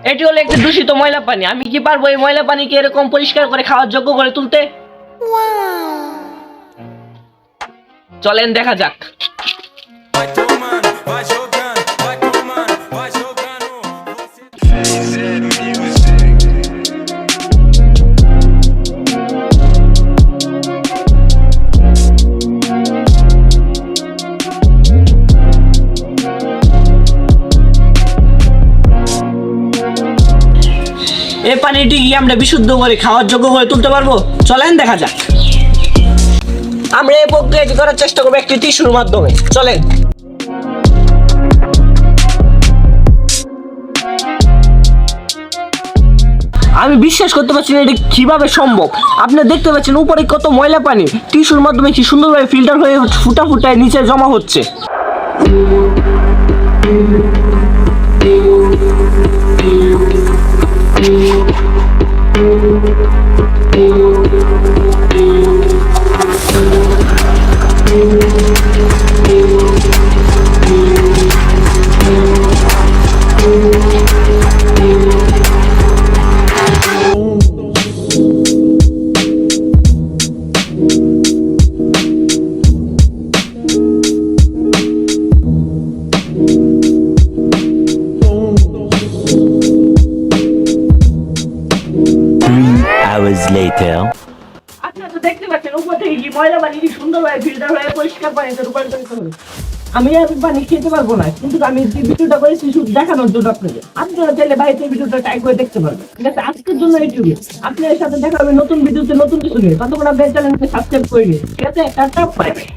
এটি হলো একটি দূষিত ময়লা পানি। আমি কি পারবো এই ময়লা পানিকে এরকম পরিষ্কার করে খাওয়ার যোগ্য করে তুলতে? চলেন দেখা যাক। Vai tomando, vai jogando, vai tomando, vai jogando. এই পানিটি কি আমরা বিশুদ্ধ করে খাওয়ার যোগ্য করে তুলতে পারবো? চলেন দেখা যাক। আমরা এই প্রক্রিয়াটি করার চেষ্টা করবো একটি টিস্যুর মাধ্যমে। চলেন। আমি বিশ্বাস করতে পারছি না এটা কিভাবে সম্ভব। আপনি দেখতে পাচ্ছেন উপরে কত ময়লা পানি টিস্যুর মাধ্যমে কি সুন্দরভাবে ফিল্টার হয়ে ফুটা ফুটায় নিচে জমা হচ্ছে। Hours later. আপনারা তো দেখতে পাচ্ছেন উপর থেকে কি ময়লা পানি কি সুন্দরভাবে ফিল্টার হয়ে পরিষ্কার পানিতে রূপান্তরিত হলো। আমি আর পানি খেতে পারবো না, কিন্তু আমি যে ভিডিওটা করেছি শুধু দেখানোর জন্য আপনাদের। আপনারা চাইলে বাড়িতে ভিডিওটা ট্রাই করে দেখতে পারবেন। ঠিক আছে, আজকের জন্য এইটুকু। আপনাদের সাথে দেখা হবে নতুন ভিডিওতে নতুন কিছু নিয়ে। ততক্ষণ আপনার চ্যানেলকে সাবস্ক্রাইব করে নিন। ঠিক আছে, টাটা, বাই বাই।